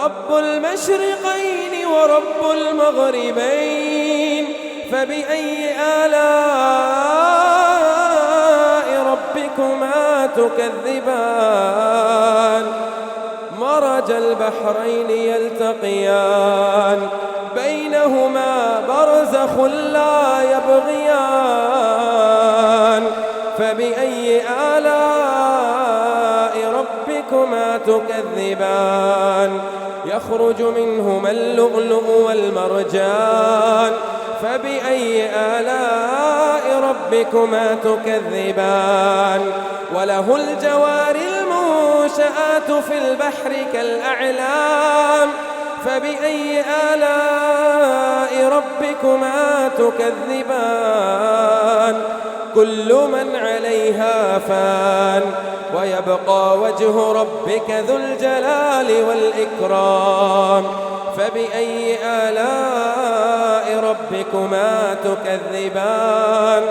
رب المشرقين ورب المغربين، فبأي آلاء ربكما تكذبان؟ مرج البحرين يلتقيان بينهما برزخ لا يبغيان، فبأي آلاء ربكما تكذبان؟ يخرج منهما اللؤلؤ والمرجان، فبأي آلاء ربكما تكذبان؟ وله الجوار المنشآت في البحر كالأعلام، فبأي آلاء ربكما تكذبان؟ كل من عليها فان، ويبقى وجه ربك ذو الجلال والإكرام، فبأي آلاء ربكما تكذبان؟